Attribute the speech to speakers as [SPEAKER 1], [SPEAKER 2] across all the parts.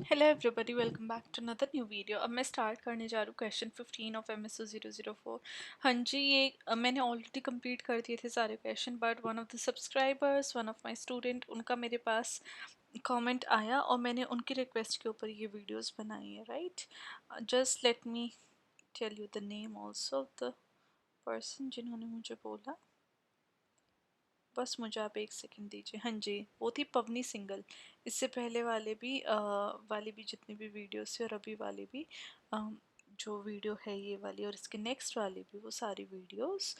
[SPEAKER 1] Hello everybody, welcome back to another new video. अब मैं start करने जा रही हूँ क्वेश्चन 15 ऑफ एम एस 004। हाँ जी, ये मैंने ऑलरेडी कंप्लीट कर दिए थे सारे question, but one of the subscribers, one of my student, उनका मेरे पास कमेंट आया और मैंने उनकी रिक्वेस्ट के ऊपर ये वीडियोस बनाई है। Right, just let me tell you the name also of the person जिन्होंने मुझे बोला। बस मुझे आप एक सेकंड दीजिए। हाँ जी, वो थी पवनी सिंगल। इससे पहले वाले भी जितने भी वीडियोस थे और अभी वाले भी, जो वीडियो है ये वाली और इसके नेक्स्ट वाली भी, वो सारी वीडियोस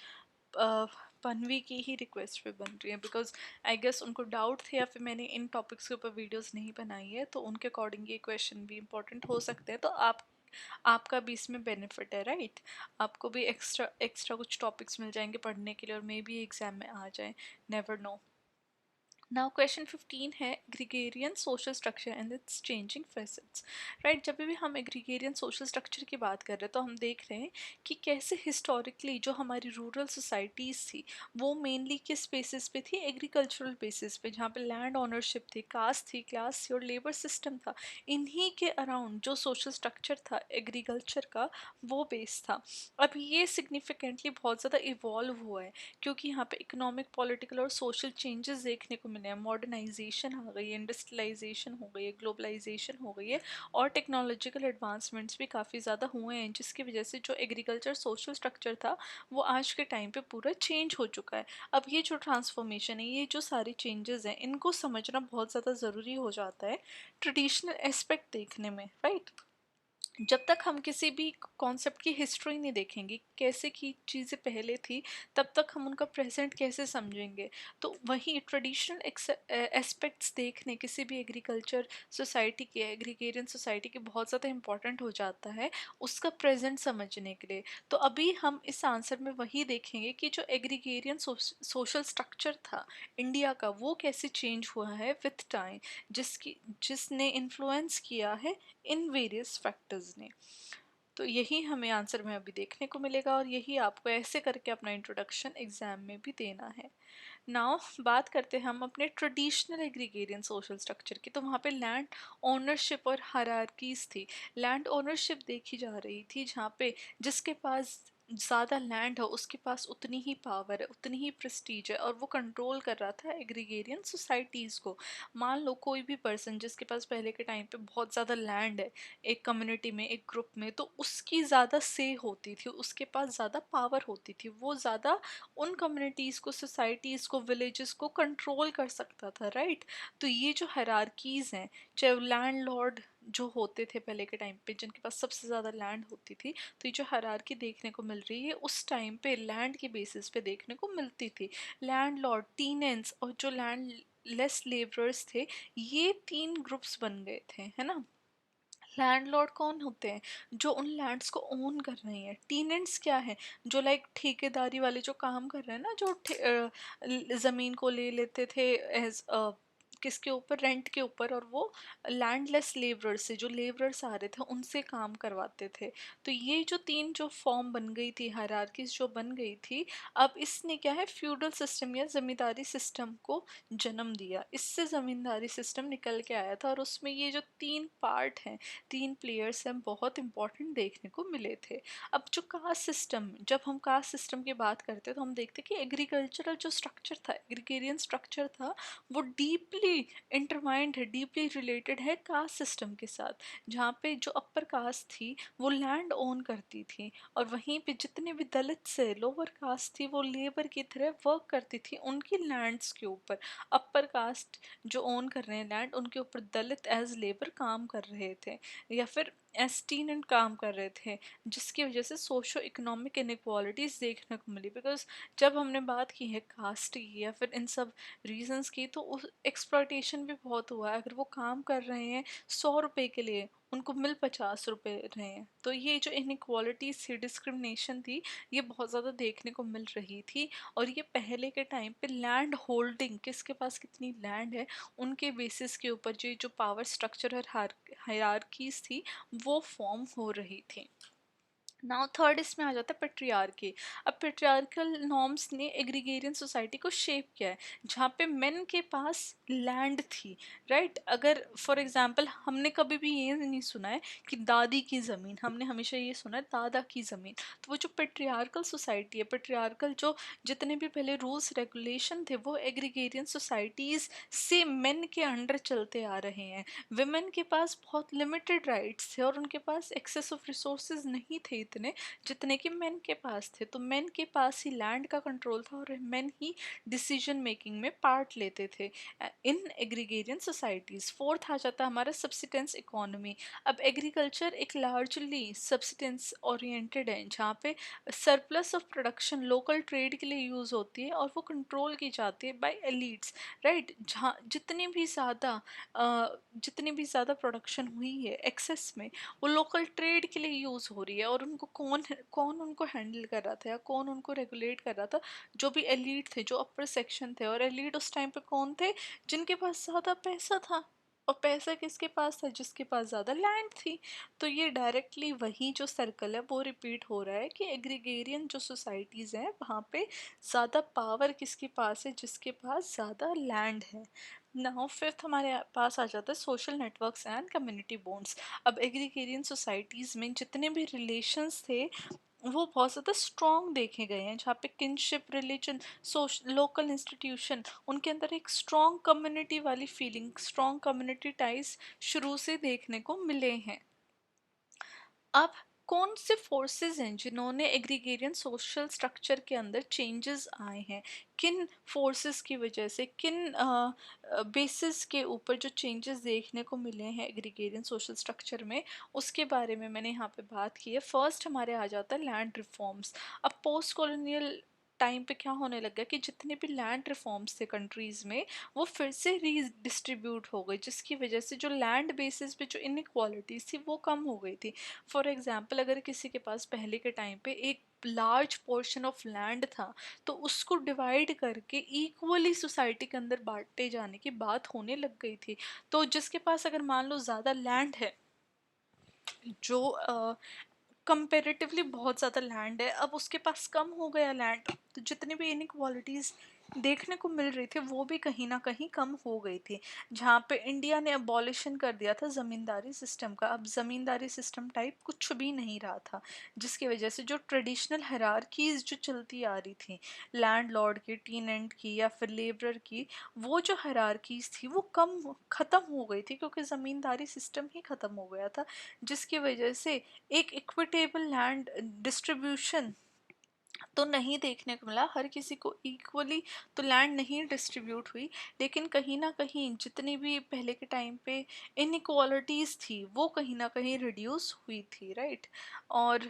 [SPEAKER 1] पनवी की ही रिक्वेस्ट पे बन रही है, बिकॉज आई गेस उनको डाउट थे या फिर मैंने इन टॉपिक्स के ऊपर वीडियोस नहीं बनाई है, तो उनके अकॉर्डिंग ये क्वेश्चन भी इंपॉर्टेंट हो सकते हैं। तो आपका भी इसमें बेनिफिट है। राइट, आपको भी एक्स्ट्रा एक्स्ट्रा कुछ टॉपिक्स मिल जाएंगे पढ़ने के लिए और मे बी एग्जाम में आ जाए, नेवर नो। नाउ क्वेश्चन 15 है agrarian social structure and it's changing facets. Right, जब भी हम एग्रीगेरियन सोशल स्ट्रक्चर की बात कर रहे हैं तो हम देख रहे हैं कि कैसे हिस्टोरिकली जो हमारी रूरल सोसाइटीज़ थी वो मेनली किस बेसिस पे थी, एग्रीकल्चरल बेसिस पे, जहाँ पे लैंड ओनरशिप थी, कास्ट थी, क्लास थी और लेबर सिस्टम था। इन्हीं के अराउंड जो सोशल स्ट्रक्चर था एग्रीकल्चर का, वो बेस था। अब ये सिग्निफिकेंटली बहुत ज़्यादा इवॉल्व हुआ है, क्योंकि यहाँ पे इकोनॉमिक, पॉलिटिकल और सोशल चेंजेस देखने को मिले हैं। मॉडर्नाइजेशन आ गई है, इंडस्ट्रियलाइजेशन हो गई है, ग्लोबलाइजेशन हो गई है और टेक्नोलॉजिकल एडवांसमेंट्स भी काफ़ी ज़्यादा हुए हैं, जिसकी वजह से जो एग्रीकल्चर सोशल स्ट्रक्चर था वो आज के टाइम पे पूरा चेंज हो चुका है। अब ये जो ट्रांसफॉर्मेशन है, ये जो सारे चेंजेस हैं, इनको समझना बहुत ज़्यादा ज़रूरी हो जाता है ट्रेडिशनल एस्पेक्ट देखने में। राइट, जब तक हम किसी भी कॉन्सेप्ट की हिस्ट्री नहीं देखेंगे, कैसे की चीज़ें पहले थी, तब तक हम उनका प्रेजेंट कैसे समझेंगे। तो वही ट्रेडिशनल एस्पेक्ट्स देखने किसी भी एग्रीकल्चर सोसाइटी के, एग्रीगेरियन सोसाइटी के बहुत ज़्यादा इंपॉर्टेंट हो जाता है उसका प्रेजेंट समझने के लिए। तो अभी हम इस आंसर में वही देखेंगे कि जो एग्रीगेरियन सोशल स्ट्रक्चर था इंडिया का, वो कैसे चेंज हुआ है विथ टाइम, जिसने इन्फ्लुएंस किया है इन वेरियस फैक्टर्स ने। तो यही हमें आंसर में अभी देखने को मिलेगा और यही आपको ऐसे करके अपना इंट्रोडक्शन एग्जाम में भी देना है। नाउ बात करते हैं हम अपने ट्रेडिशनल एग्रीगेरियन सोशल स्ट्रक्चर की। तो वहाँ पे लैंड ओनरशिप और हायरार्कीज थी। लैंड ओनरशिप देखी जा रही थी, जहाँ पे जिसके पास ज़्यादा लैंड है उसके पास उतनी ही पावर है, उतनी ही प्रेस्टीज है, और वो कंट्रोल कर रहा था एग्रीगेरियन सोसाइटीज़ को। मान लो कोई भी पर्सन जिसके पास पहले के टाइम पे बहुत ज़्यादा लैंड है एक कम्युनिटी में, एक ग्रुप में, तो उसकी ज़्यादा से होती थी, उसके पास ज़्यादा पावर होती थी, वो ज़्यादा उन कम्युनिटीज़ को, सोसाइटीज़ को, विलेजेस को कंट्रोल कर सकता था। राइट, तो ये जो हायरार्कीज़ हैं, चाहे लैंड लॉर्ड जो होते थे पहले के टाइम पे, जिनके पास सबसे ज़्यादा लैंड होती थी, तो ये जो हायरार्की देखने को मिल रही है उस टाइम पे लैंड के बेसिस पे देखने को मिलती थी। लैंड लॉर्ड, टीनेंट्स और जो लैंड लेस लेबरर्स थे, ये तीन ग्रुप्स बन गए थे, है ना। लैंडलॉर्ड कौन होते हैं? जो उन लैंड्स को ओन कर रहे हैं। टीनेंट्स क्या है? जो लाइक ठेकेदारी वाले जो काम कर रहे हैं ना, जो ज़मीन को ले लेते थे एज किसके ऊपर, रेंट के ऊपर, और वो लैंडलेस लेबरर्स से, जो लेबरर्स आ रहे थे उनसे काम करवाते थे। तो ये जो तीन जो फॉर्म बन गई थी, हायरार्कीज जो बन गई थी, अब इसने क्या है, फ्यूडल सिस्टम या जमींदारी सिस्टम को जन्म दिया। इससे जमींदारी सिस्टम निकल के आया था और उसमें ये जो तीन पार्ट हैं, तीन प्लेयर्स हैं, बहुत इंपॉर्टेंट देखने को मिले थे। अब जो कास्ट सिस्टम, जब हम कास्ट सिस्टम की बात करते हैं तो हम देखते हैं कि एग्रीकल्चरल जो स्ट्रक्चर था, एग्रीगेरियन स्ट्रक्चर था, वो डीपली इंटरमाइंड है, डीपली रिलेटेड है कास्ट सिस्टम के साथ। जहाँ पे जो अपर कास्ट थी वो लैंड ओन करती थी, और वहीं पे जितने भी दलित से लोअर कास्ट थी वो लेबर की तरह वर्क करती थी उनकी लैंड्स के ऊपर। अपर कास्ट जो ओन कर रहे हैं लैंड, उनके ऊपर दलित एज लेबर काम कर रहे थे या फिर एज टीनेंट काम कर रहे थे, जिसकी वजह से सोशो इकोनॉमिक इनक्वालिटीज़ देखने को मिली। बिकॉज जब हमने बात की है कास्ट की या फिर इन सब रीजंस की, तो उस एक्सप्लॉयटेशन भी बहुत हुआ है। अगर वो काम कर रहे हैं 100 रुपए के लिए, उनको मिल 50 रुपए रहे हैं। तो ये जो इनक्वालिटीज थी, डिस्क्रिमिनेशन थी, ये बहुत ज़्यादा देखने को मिल रही थी। और ये पहले के टाइम पे लैंड होल्डिंग, किसके पास कितनी लैंड है, उनके बेसिस के ऊपर जो पावर स्ट्रक्चर और हायरार्कीज थी वो फॉर्म हो रही थी। नाउ थर्ड इसमें आ जाता है पेट्रियार्की। अब पेट्रियार्कल नॉर्म्स ने एग्रीगेरियन सोसाइटी को शेप किया है, जहाँ पे मेन के पास लैंड थी, राइट। अगर फॉर एग्जांपल हमने कभी भी ये नहीं सुना है कि दादी की ज़मीन, हमने हमेशा ये सुना है दादा की ज़मीन। तो वो जो पेट्रियार्कल सोसाइटी है, पेट्रियार्कल जो जितने भी पहले रूल्स रेगुलेशन थे वो एग्रीगेरियन सोसाइटीज़ से मेन के अंडर चलते आ रहे हैं। विमेन के पास बहुत लिमिटेड राइट्स थे और उनके पास एक्सेस ऑफ रिसोर्सेज नहीं थे इतने जितने कि मेन के पास थे। तो मेन के पास ही लैंड का कंट्रोल था और मेन ही डिसीजन मेकिंग में पार्ट लेते थे इन एग्रीगेरियन सोसाइटीज़। फोर्थ आ जाता है हमारा सब्सिटेंस इकोनॉमी। अब एग्रीकल्चर एक लार्जली सब्सिटेंस ओरिएंटेड है, जहाँ पे surplus of production local trade के लिए यूज़ होती है और वो कंट्रोल की जाती है बाय एलिट्स, राइट। जहाँ जितनी भी ज़्यादा प्रोडक्शन हुई है एक्सेस में, वो लोकल ट्रेड के लिए यूज़ हो रही है। और उनको कौन कौन उनको हैंडल कर रहा था या कौन उनको रेगुलेट कर रहा था? जो भी एलीट थे, जो अपर सेक्शन थे। और एलीट उस टाइम पे कौन थे? जिनके पास ज़्यादा पैसा था। और पैसा किसके पास था? जिसके पास ज़्यादा लैंड थी। तो ये डायरेक्टली वही जो सर्कल है वो रिपीट हो रहा है कि एग्रीगेरियन जो सोसाइटीज़ हैं वहाँ पे ज़्यादा पावर किसके पास है? जिसके पास ज़्यादा लैंड है। नाउ फिफ्थ हमारे पास आ जाता है social networks and community bonds. अब एग्रीगेरियन सोसाइटीज़ में जितने भी रिलेशंस थे वो बहुत ज़्यादा स्ट्रॉन्ग देखे गए हैं, जहाँ पे किनशिप रिलीजन लोकल इंस्टीट्यूशन, उनके अंदर एक स्ट्रॉन्ग कम्युनिटी वाली फीलिंग, स्ट्रॉन्ग कम्युनिटी टाइज शुरू से देखने को मिले हैं। अब कौन से फोर्सेस हैं जिन्होंने एग्रीगेरियन सोशल स्ट्रक्चर के अंदर चेंजेस आए हैं? किन फोर्सेस की वजह से, किन बेसिस के ऊपर जो चेंजेस देखने को मिले हैं एग्रीगेरियन सोशल स्ट्रक्चर में, उसके बारे में मैंने यहाँ पे बात की है। फर्स्ट हमारे आ जाता है लैंड रिफॉर्म्स। अब पोस्ट कॉलोनियल टाइम पे क्या होने लग गया कि जितने भी लैंड रिफॉर्म्स थे कंट्रीज़ में, वो फिर से रीडिस्ट्रीब्यूट हो गई, जिसकी वजह से जो लैंड बेसिस पे जो इनक्वालिटीज़ थी वो कम हो गई थी। फॉर एग्जाम्पल अगर किसी के पास पहले के टाइम पे एक लार्ज पोर्शन ऑफ लैंड था, तो उसको डिवाइड करके इक्वली सोसाइटी के अंदर बांटे जाने की बात होने लग गई थी। तो जिसके पास अगर मान लो ज़्यादा लैंड है, जो कंपेरेटिवली बहुत ज़्यादा लैंड है, अब उसके पास कम हो गया लैंड, तो जितनी भी इनक्वालिटीज़ देखने को मिल रही थी वो भी कहीं ना कहीं कम हो गई थी। जहाँ पे इंडिया ने अबॉलिशन कर दिया था ज़मींदारी सिस्टम का, अब ज़मींदारी सिस्टम टाइप कुछ भी नहीं रहा था, जिसकी वजह से जो ट्रेडिशनल हायरार्कीज जो चलती आ रही थी, लैंड लॉर्ड की, टीनेंट की या फिर लेबरर की, वो जो हायरार्कीज थी वो कम ख़त्म हो गई थी, क्योंकि ज़मींदारी सिस्टम ही ख़त्म हो गया था। जिसकी वजह से एक इक्विटेबल लैंड डिस्ट्रीब्यूशन तो नहीं देखने को मिला, हर किसी को इक्वली तो लैंड नहीं डिस्ट्रीब्यूट हुई। लेकिन कहीं ना कहीं जितनी भी पहले के टाइम पे इनइक्वालिटीज़ थी वो कहीं ना कहीं रिड्यूस हुई थी, राइट। और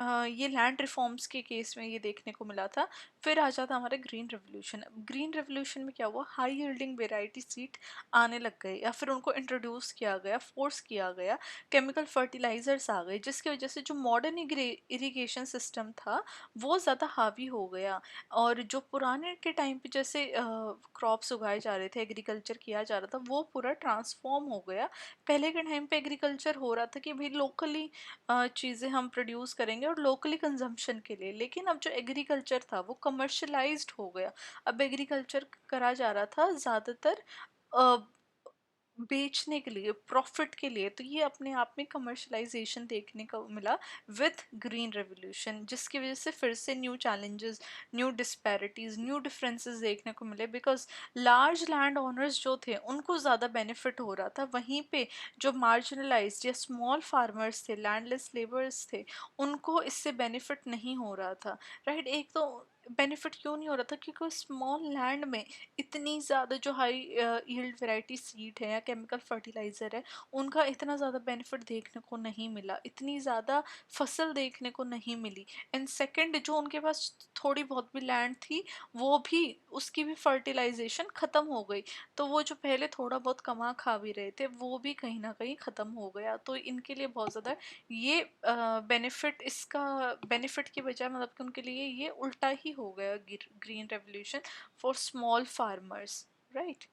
[SPEAKER 1] ये लैंड रिफॉर्म्स के केस में ये देखने को मिला था। फिर आ जाता हमारा ग्रीन रेवोल्यूशन। ग्रीन रेवोल्यूशन में क्या हुआ? हाई यील्डिंग वेराइटी सीड आने लग गए या फिर उनको इंट्रोड्यूस किया गया, फोर्स किया गया। केमिकल फर्टिलाइजर्स आ गए, जिसकी वजह से जो मॉडर्न इरिगेशन सिस्टम था वो ज़्यादा हावी हो गया। और जो पुराने के टाइम पे जैसे क्रॉप्स उगाए जा रहे थे, एग्रीकल्चर किया जा रहा था, वो पूरा ट्रांसफॉर्म हो गया। पहले के टाइम पे एग्रीकल्चर हो रहा था कि भाई लोकली चीज़ें हम प्रोड्यूस करेंगे और लोकली कंजम्पशन के लिए, लेकिन अब जो एग्रीकल्चर था वो कमर्शलाइज्ड हो गया। अब एग्रीकल्चर करा जा रहा था ज़्यादातर बेचने के लिए, प्रॉफिट के लिए। तो ये अपने आप में कमर्शलाइजेशन देखने को मिला विथ ग्रीन रेवोल्यूशन, जिसकी वजह से फिर से new challenges, new disparities, new differences देखने को मिले। बिकॉज लार्ज लैंड ओनर्स जो थे उनको ज़्यादा बेनिफिट हो रहा था, वहीं पे जो मार्जिनलाइज्ड या स्मॉल फार्मर्स थे, लैंडलेस लेबर्स थे, उनको इससे बेनिफिट नहीं हो रहा था, राइट। एक तो बेनिफिट क्यों नहीं हो रहा था? क्योंकि स्मॉल लैंड में इतनी ज़्यादा जो हाई यील्ड वैरायटी सीड है या केमिकल फर्टिलाइज़र है, उनका इतना ज़्यादा बेनिफिट देखने को नहीं मिला, इतनी ज़्यादा फसल देखने को नहीं मिली। एंड सेकंड, जो उनके पास थोड़ी बहुत भी लैंड थी, वो भी, उसकी भी फर्टिलाइजेशन ख़त्म हो गई। तो वो जो पहले थोड़ा बहुत कमा खा भी रहे थे वो भी कहीं ना कहीं ख़त्म हो गया। तो इनके लिए बहुत ज़्यादा ये बेनिफिट, इसका बेनिफिट की बजाय मतलब कि उनके लिए ये उल्टा ही हो गया, green revolution for small farmers, right.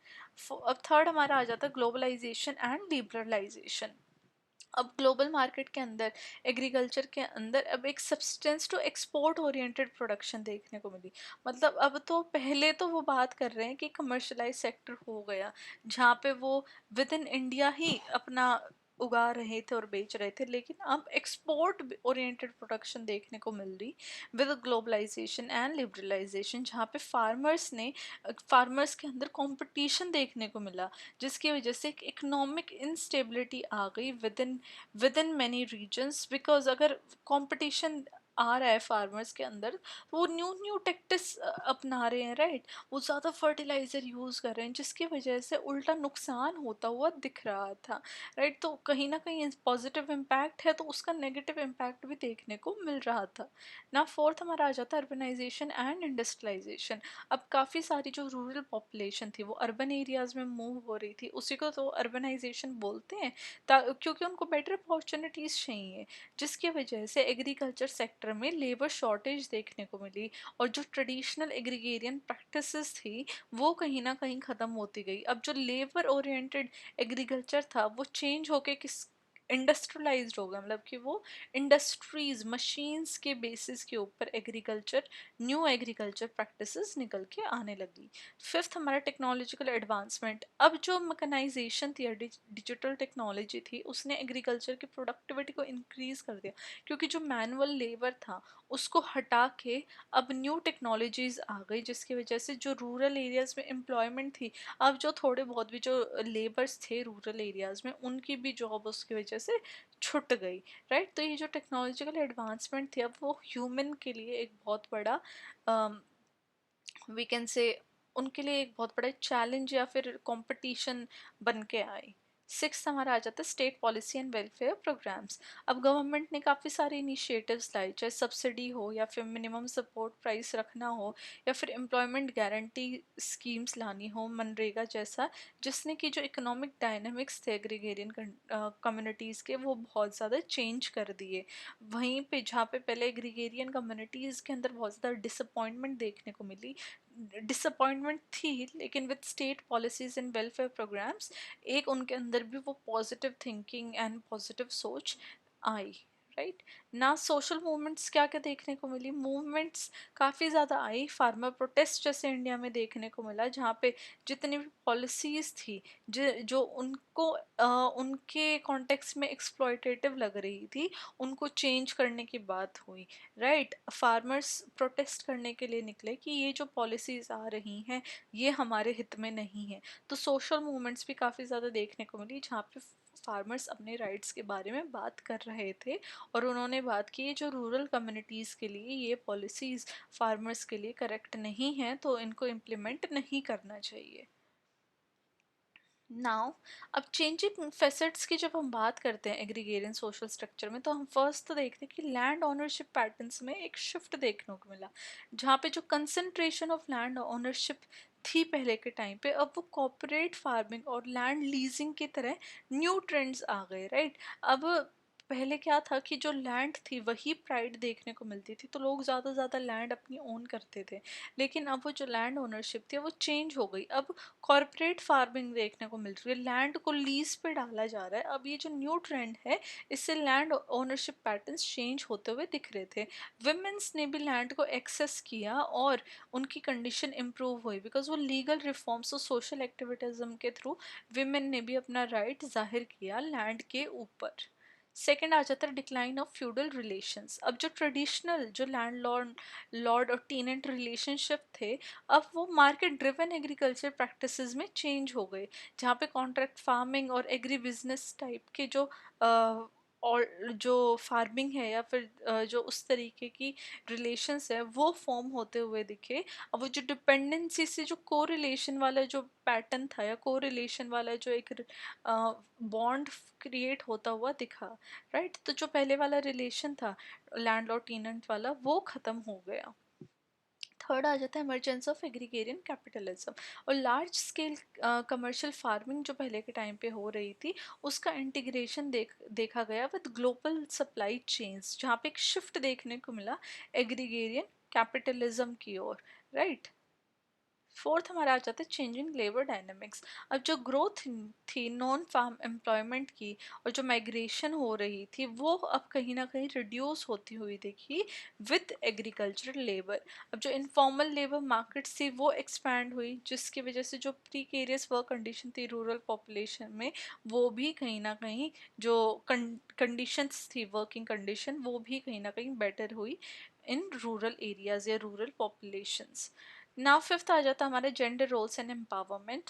[SPEAKER 1] अब थर्ड हमारा आ जाता है ग्लोबलाइजेशन एंड लिबरलाइजेशन। अब ग्लोबल मार्केट के अंदर, एग्रीकल्चर के अंदर अब एक substance to export oriented production देखने को मिली। मतलब अब तो पहले तो वो बात कर रहे हैं कि कमर्शलाइज सेक्टर हो गया, जहाँ पे वो विद इन इंडिया ही अपना उगा रहे थे और बेच रहे थे, लेकिन अब एक्सपोर्ट ओरिएंटेड प्रोडक्शन देखने को मिल रही विद ग्लोबलाइजेशन एंड लिबरलाइजेशन, जहाँ पे फार्मर्स के अंदर कंपटीशन देखने को मिला, जिसकी वजह से एक इकोनॉमिक इंस्टेबिलिटी आ गई with in many reasons. Because अगर कंपटीशन आ रहा है फार्मर्स के अंदर, तो वो न्यू न्यू टेक्टिक्स अपना रहे हैं, राइट। वो ज़्यादा फर्टिलाइज़र यूज़ कर रहे हैं, जिसकी वजह से उल्टा नुकसान होता हुआ दिख रहा था, राइट। तो कहीं ना कहीं पॉजिटिव इम्पैक्ट है तो उसका नेगेटिव इम्पैक्ट भी देखने को मिल रहा था ना। फोर्थ हमारा आ जाता है अर्बनाइजेशन एंड इंडस्ट्रियलाइजेशन। अब काफ़ी सारी जो रूरल पॉपुलेशन थी वो अर्बन एरियाज़ में मूव हो रही थी, उसी को तो अर्बनाइजेशन बोलते हैं, क्योंकि उनको बेटर अपॉर्चुनिटीज़ चाहिए, जिसकी वजह से एग्रीकल्चर सेक्टर में लेबर शॉर्टेज देखने को मिली, और जो ट्रेडिशनल एग्रीगेरियन प्रैक्टिसेस थी वो कहीं ना कहीं ख़त्म होती गई। अब जो लेबर ओरिएंटेड एग्रीकल्चर था वो चेंज होके किस इंडस्ट्रियलाइज्ड हो गया, मतलब कि वो इंडस्ट्रीज मशीन्स के बेसिस के ऊपर एग्रीकल्चर, न्यू एग्रीकल्चर प्रैक्टिसेस निकल के आने लगी। फिफ्थ हमारा टेक्नोलॉजिकल एडवांसमेंट। अब जो मैकेनाइजेशन थी, डिजिटल टेक्नोलॉजी थी, उसने एग्रीकल्चर की प्रोडक्टिविटी को इंक्रीज कर दिया, क्योंकि जो मैनुअल लेबर था उसको हटा के अब न्यू टेक्नोलॉजीज आ गई, जिसकी वजह से जो रूरल एरियाज में एम्प्लॉयमेंट थी, अब जो थोड़े बहुत भी जो लेबर्स थे रूरल एरियाज में, उनकी भी जॉब उसकी वजह से छुट गई, राइट। तो ये जो टेक्नोलॉजिकल एडवांसमेंट थी, अब वो ह्यूमन के लिए एक बहुत बड़ा वी कैन से उनके लिए एक बहुत बड़ा चैलेंज या फिर कंपटीशन बन के आई। सिक्स हमारा आ जाता है state policy and welfare programmes. अब गवर्नमेंट ने काफ़ी सारे इनिशिएटिव्स लाए, चाहे सब्सिडी हो या फिर मिनिमम सपोर्ट प्राइस रखना हो या फिर एम्प्लॉयमेंट गारंटी स्कीम्स लानी हो, मनरेगा जैसा, जिसने कि जो इकोनॉमिक डायनामिक्स थे एग्रीगेरियन कम्युनिटीज़ के वो बहुत ज़्यादा चेंज कर दिए। वहीं पे जहाँ पे पहले एग्रीगेरियन कम्युनिटीज़ के अंदर बहुत ज़्यादा डिसअपॉइंटमेंट देखने को मिली, डिसअपॉइंटमेंट थी, लेकिन with state policies and welfare programmes एक उनके अंदर भी वो पॉजिटिव थिंकिंग एंड पॉजिटिव सोच आई, राइट ना। सोशल मूवमेंट्स क्या क्या देखने को मिली, मूवमेंट्स काफ़ी ज़्यादा आई, फार्मर प्रोटेस्ट जैसे इंडिया में देखने को मिला, जहाँ पे जितनी भी पॉलिसीज़ थी जो उनको उनके कॉन्टेक्स्ट में एक्सप्लॉयटेटिव लग रही थी, उनको चेंज करने की बात हुई, राइट। फार्मर्स प्रोटेस्ट करने के लिए निकले कि ये जो पॉलिसीज़ आ रही हैं ये हमारे हित में नहीं है। तो सोशल मूवमेंट्स भी काफ़ी ज़्यादा देखने को मिली, जहाँ पे फार्मर्स अपने राइट्स के बारे में बात कर रहे थे, और उन्होंने बात की जो रूरल कम्युनिटीज़ के लिए ये पॉलिसीज़ फार्मर्स के लिए करेक्ट नहीं है, तो इनको इम्प्लीमेंट नहीं करना चाहिए। नाउ अब चेंजिंग फेसेट्स की जब हम बात करते हैं एग्रीगेरियन सोशल स्ट्रक्चर में, तो हम फर्स्ट तो देखते हैं कि लैंड ओनरशिप पैटर्न्स में एक शिफ्ट देखने को मिला, जहाँ पे जो कंसंट्रेशन ऑफ लैंड ओनरशिप थी पहले के टाइम पे, अब वो कॉर्पोरेट फार्मिंग और लैंड लीजिंग की तरह न्यू ट्रेंड्स आ गए, राइट। अब पहले क्या था कि जो लैंड थी वही प्राइड देखने को मिलती थी, तो लोग ज़्यादा ज़्यादा लैंड अपनी ओन करते थे, लेकिन अब वो जो लैंड ओनरशिप थी वो चेंज हो गई। अब कॉरपोरेट फार्मिंग देखने को मिल रही है, लैंड को लीज पे डाला जा रहा है। अब ये जो न्यू ट्रेंड है, इससे लैंड ओनरशिप पैटर्न्स चेंज होते हुए दिख रहे थे। विमेंस ने भी लैंड को एक्सेस किया और उनकी कंडीशन इम्प्रूव हुई, बिकॉज वो लीगल रिफॉर्म्स और सोशल एक्टिविटीज़म के थ्रू विमेन ने भी अपना राइट जाहिर किया लैंड के ऊपर। सेकेंड आ जाता है डिक्लाइन ऑफ फ्यूडल रिलेशंस। अब जो ट्रेडिशनल जो लैंड लॉर्ड और टेनेंट रिलेशनशिप थे, अब वो मार्केट ड्रिवन एग्रीकल्चर प्रैक्टिसेस में चेंज हो गए, जहाँ पे कॉन्ट्रैक्ट फार्मिंग और एग्री बिजनेस टाइप के जो और जो फार्मिंग है या फिर जो उस तरीके की रिलेशंस है वो फॉर्म होते हुए दिखे। अब वो जो डिपेंडेंसी से जो को रिलेशन वाला जो पैटर्न था या को रिलेशन वाला जो एक बॉन्ड क्रिएट होता हुआ दिखा, राइट। तो जो पहले वाला रिलेशन था लैंडलॉर्ड टेनेंट वाला वो ख़त्म हो गया। थर्ड आ जाता है इमरजेंस ऑफ एग्रीगेरियन कैपिटलिज्म, और लार्ज स्केल कमर्शियल फार्मिंग जो पहले के टाइम पे हो रही थी उसका इंटीग्रेशन देखा गया विद ग्लोबल सप्लाई चेन्स, जहाँ पे एक शिफ्ट देखने को मिला एग्रीगेरियन कैपिटलिज्म की ओर, राइट। फोर्थ हमारा आ जाता है चेंजिंग लेबर डायनामिक्स। अब जो ग्रोथ थी नॉन फार्म एम्प्लॉयमेंट की और जो माइग्रेशन हो रही थी वो अब कहीं ना कहीं रिड्यूस होती हुई देखी विद एग्रीकल्चरल लेबर। अब जो इनफॉर्मल लेबर मार्केट थी वो एक्सपैंड हुई, जिसकी वजह से जो प्रीकेरियस वर्क कंडीशन थी रूरल पॉपुलेशन में वो भी कहीं ना कहीं जो कंडीशंस थी वर्किंग कंडीशन वो भी कहीं ना कहीं बेटर हुई इन रूरल एरियाज या रूरल पॉपुलेशंस। नाउ फिफ्थ आ जाता है हमारे जेंडर रोल्स एंड एम्पावरमेंट।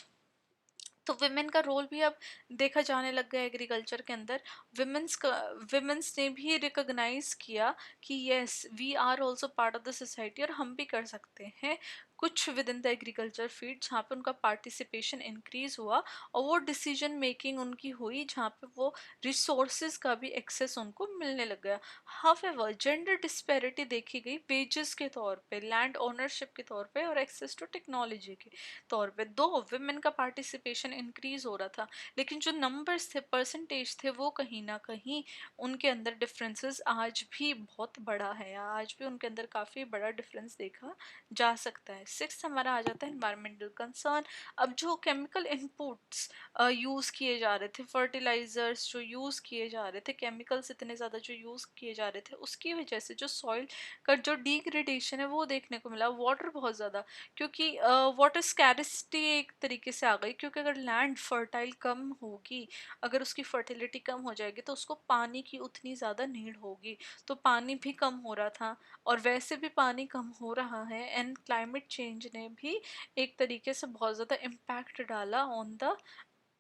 [SPEAKER 1] तो विमेन का रोल भी अब देखा जाने लग गया एग्रीकल्चर के अंदर। विमेंस ने भी रिकॉग्नाइज किया कि yes we are also part of the society और हम भी कर सकते हैं कुछ within the agriculture field, जहाँ पे उनका पार्टिसिपेशन इंक्रीज हुआ और वो डिसीजन मेकिंग उनकी हुई जहाँ पे वो रिसोर्सेज का भी एक्सेस उनको मिलने लग गया। हाउएवर जेंडर डिस्पैरिटी देखी गई वेजेस के तौर पे, लैंड ओनरशिप के तौर पे और एक्सेस टू टेक्नोलॉजी के तौर पे। दो वुमेन का पार्टिसिपेशन इंक्रीज हो रहा था, लेकिन जो नंबर्स थे परसेंटेज थे वो कहीं ना कहीं उनके अंदर डिफरेंसेस आज भी बहुत बड़ा है, आज भी उनके अंदर काफ़ी बड़ा डिफरेंस देखा जा सकता है। सिक्स हमारा आ जाता है एनवायरमेंटल कंसर्न। अब जो केमिकल इनपुट्स यूज़ किए जा रहे थे, फर्टिलाइजर्स जो यूज़ किए जा रहे थे, केमिकल्स इतने ज़्यादा जो यूज़ किए जा रहे थे उसकी वजह से जो सॉइल का जो डिग्रेडेशन है वो देखने को मिला। वाटर बहुत ज़्यादा, क्योंकि वाटर स्कैरिसिटी एक तरीके से आ गई, क्योंकि अगर लैंड फर्टाइल कम होगी, अगर उसकी फर्टिलिटी कम हो जाएगी तो उसको पानी की उतनी ज़्यादा नीड होगी, तो पानी भी कम हो रहा था और वैसे भी पानी कम हो रहा है। एंड क्लाइमेट चेंज ने भी एक तरीके से बहुत ज़्यादा इम्पैक्ट डाला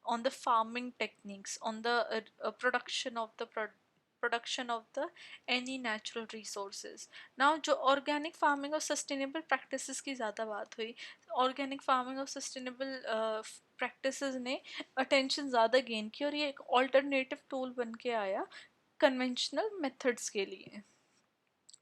[SPEAKER 1] on the farming techniques, on the production of the any natural resources. Now जो organic farming और sustainable practices की ज़्यादा बात हुई, organic farming और sustainable practices ने attention ज़्यादा गेन की और ये एक alternative tool बन के आया conventional methods के लिए।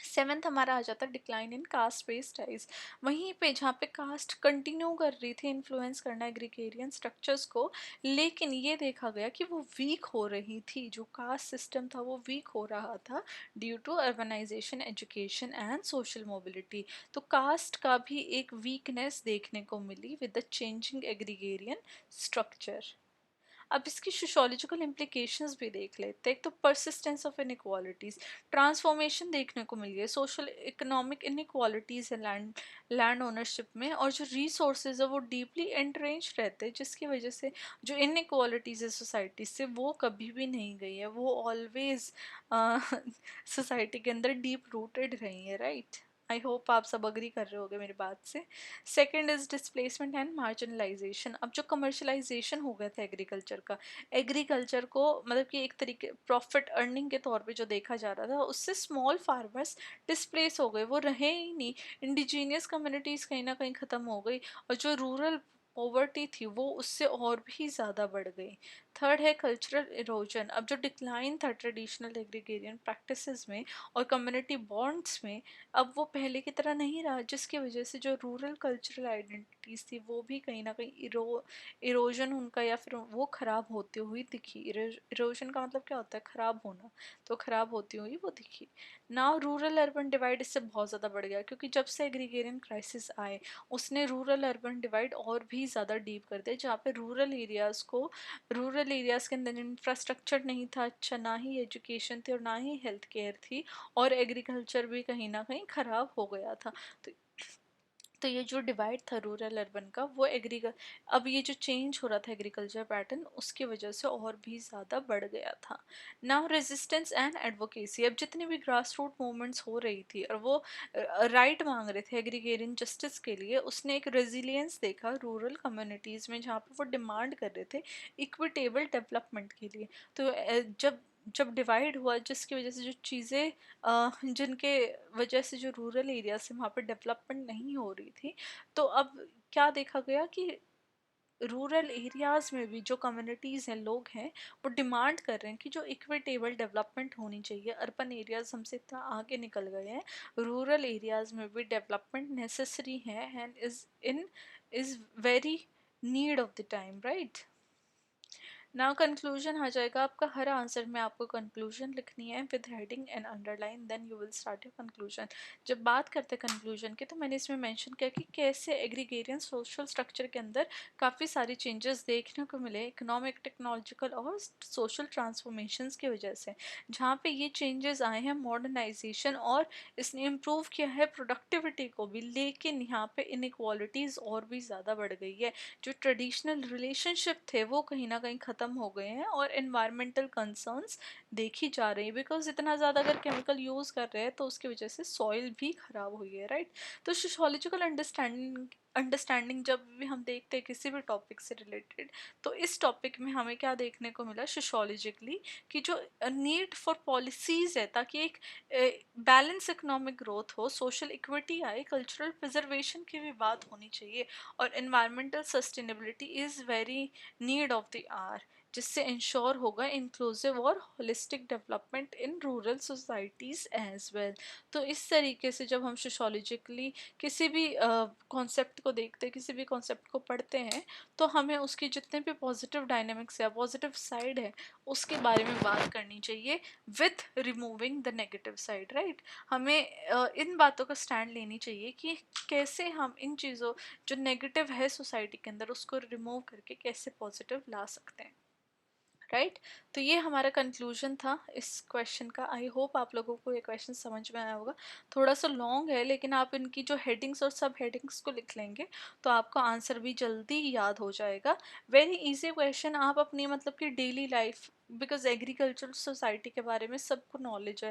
[SPEAKER 1] सेवेंथ हमारा आ जाता है decline in caste based ties. वहीं पे जहाँ पे कास्ट कंटिन्यू कर रही थी इन्फ्लुएंस करना एग्रीगेरियन स्ट्रक्चर्स को, लेकिन ये देखा गया कि वो वीक हो रही थी, जो कास्ट सिस्टम था वो वीक हो रहा था due to urbanisation education and social mobility. तो कास्ट का भी एक वीकनेस देखने को मिली with the changing agrarian structure. अब इसकी सोशोलॉजिकल इम्प्लीकेशंस भी देख लेते हैं। एक तो परसिस्टेंस ऑफ इनइक्वालिटीज़, ट्रांसफॉर्मेशन देखने को मिली है, सोशल इकोनॉमिक इनइक्वालिटीज़ है लैंड ओनरशिप में, और जो रिसोर्सेज है वो डीपली एंट्रेंच रहते हैं, जिसकी वजह से जो इनइक्वालिटीज़ है सोसाइटी से वो कभी भी नहीं गई है, वो ऑलवेज सोसाइटी के अंदर डीप रूटेड रही है, राइट। आई होप आप सब अग्री कर रहे होगे मेरी बात से। Second is displacement and marginalisation. अब जो कमर्शलाइजेशन हो गया था एग्रीकल्चर का, एग्रीकल्चर को मतलब कि एक तरीके प्रॉफिट अर्निंग के तौर पे जो देखा जा रहा था, उससे स्मॉल फार्मर्स डिस्प्लेस हो गए, वो रहे ही नहीं। इंडिजीनियस कम्युनिटीज़ कहीं ना कहीं ख़त्म हो गई और जो रूरल पॉवर्टी थी वो उससे और भी ज़्यादा बढ़ गई। थर्ड है कल्चरल इरोजन। अब जो डिक्लाइन था ट्रेडिशनल एग्रीगेरियन प्रैक्टिसेस में और कम्युनिटी बॉन्ड्स में, अब वो पहले की तरह नहीं रहा, जिसकी वजह से जो रूरल कल्चरल आइडेंटिटीज़ थी वो भी कहीं ना कहीं इरोजन उनका या फिर वो ख़राब होती हुई दिखी। इरोजन का मतलब क्या होता है, ख़राब होना, तो ख़राब होती हुई वो दिखी। ना रूरल अर्बन डिवाइड इससे बहुत ज़्यादा बढ़ गया, क्योंकि जब से एग्रीगेरियन क्राइसिस आए उसने रूरल अर्बन डिवाइड और भी ज़्यादा डीप कर दिया, जहाँ पे रूरल एरियाज़ के अंदर इंफ्रास्ट्रक्चर नहीं था अच्छा, ना ही एजुकेशन थी और ना ही हेल्थ केयर थी, और एग्रीकल्चर भी कहीं ना कहीं ख़राब हो गया था। तो तो ये जो डिवाइड था रूरल अर्बन का वो अब ये जो चेंज हो रहा था एग्रीकल्चर पैटर्न उसकी वजह से और भी ज़्यादा बढ़ गया था। Now resistance and advocacy. अब जितनी भी ग्रास रूट मूवमेंट्स हो रही थी और वो राइट मांग रहे थे एग्रीगेरियन जस्टिस के लिए, उसने एक रेजिलियंस देखा रूरल कम्युनिटीज़ में, जहाँ पे वो डिमांड कर रहे थे इक्विटेबल डेवलपमेंट के लिए। तो जब जब डिवाइड हुआ, जिसकी वजह से जो चीज़ें जिनके वजह से जो रूरल एरिया से वहाँ पर डेवलपमेंट नहीं हो रही थी, तो अब क्या देखा गया कि रूरल एरियाज़ में भी जो कम्युनिटीज़ हैं, लोग हैं, वो डिमांड कर रहे हैं कि जो इक्विटेबल डेवलपमेंट होनी चाहिए। अर्बन एरियाज़ हमसे इतना आगे निकल गए हैं, रूरल एरियाज़ में भी डेवलपमेंट नेसेसरी है and is very need of the time, right. Now conclusion आ जाएगा आपका, हर आंसर में आपको कंक्लूजन लिखनी है with heading and underline, then you will start your conclusion. जब बात करते हैं कंक्लूजन की, तो मैंने इसमें मेंशन किया कि कैसे एग्रीगेरियन सोशल स्ट्रक्चर के अंदर काफ़ी सारे चेंजेस देखने को मिले इकोनॉमिक, टेक्नोलॉजिकल और सोशल ट्रांसफॉर्मेशंस की वजह से। जहाँ पे ये चेंजेस आए हैं मॉडर्नाइजेशन, और इसने इम्प्रूव किया है प्रोडक्टिविटी को भी, लेकिन यहाँ पे इनक्वालिटीज़ और भी ज़्यादा बढ़ गई है। जो ट्रेडिशनल रिलेशनशिप थे वो कहीं ना कहीं ख़त्म हो गए हैं, और इन्वायरमेंटल कंसर्न्स देखी जा रही है, बिकॉज इतना ज़्यादा अगर केमिकल यूज़ कर रहे हैं तो उसकी वजह से सॉइल भी ख़राब हुई है, राइट। तो सोशोलॉजिकल अंडरस्टैंडिंग जब भी हम देखते हैं किसी भी टॉपिक से रिलेटेड, तो इस टॉपिक में हमें क्या देखने को मिला सोशोलॉजिकली, कि जो नीड फॉर पॉलिसीज़ है ताकि एक बैलेंस इकोनॉमिक ग्रोथ हो, सोशल इक्विटी आए, कल्चरल प्रिजर्वेशन की भी बात होनी चाहिए, और environmental sustainability is very need of the hour, जिससे इंश्योर होगा इंक्लूसिव और holistic development in rural societies as well. तो इस तरीके से जब हम सोशोलॉजिकली किसी भी कॉन्सेप्ट को देखते हैं, किसी भी कॉन्सेप्ट को पढ़ते हैं, तो हमें उसकी जितने भी पॉजिटिव डायनेमिक्स है, पॉजिटिव साइड है, उसके बारे में बात करनी चाहिए with removing the negative side, right. हमें इन बातों का स्टैंड लेनी चाहिए कि कैसे हम इन चीज़ों जो नेगेटिव है सोसाइटी के अंदर उसको रिमूव करके कैसे पॉजिटिव ला सकते हैं, राइट। तो ये हमारा कंक्लूजन था इस क्वेश्चन का। आई होप आप लोगों को ये क्वेश्चन समझ में आया होगा। थोड़ा सा लॉन्ग है, लेकिन आप इनकी जो हेडिंग्स और सब हेडिंग्स को लिख लेंगे तो आपको आंसर भी जल्दी ही याद हो जाएगा। वेरी इजी क्वेश्चन, आप अपनी मतलब कि daily life, because agriculture society के बारे में सबको नॉलेज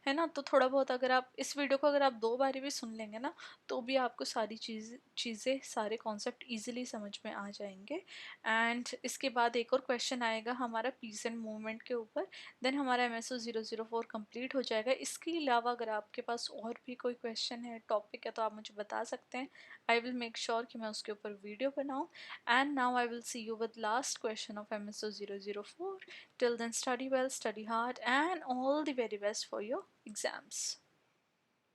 [SPEAKER 1] है ना, तो थोड़ा बहुत अगर आप इस वीडियो को अगर आप 2 बारी भी सुन लेंगे ना, तो भी आपको सारी चीज़ें सारे कॉन्सेप्ट ईजिली समझ में आ जाएंगे। एंड इसके बाद एक और क्वेश्चन आएगा हमारा पीस एंड मूवमेंट के ऊपर, देन हमारा MSO 004 कंप्लीट हो जाएगा। इसके अलावा अगर आपके पास और भी कोई क्वेश्चन है, टॉपिक है, तो आप मुझे बता सकते हैं। आई विल मेक श्योर कि मैं उसके ऊपर वीडियो बनाऊँ। And now I will see you with last question of MSO 004। Till then study well, study hard, and all the very best for your exams.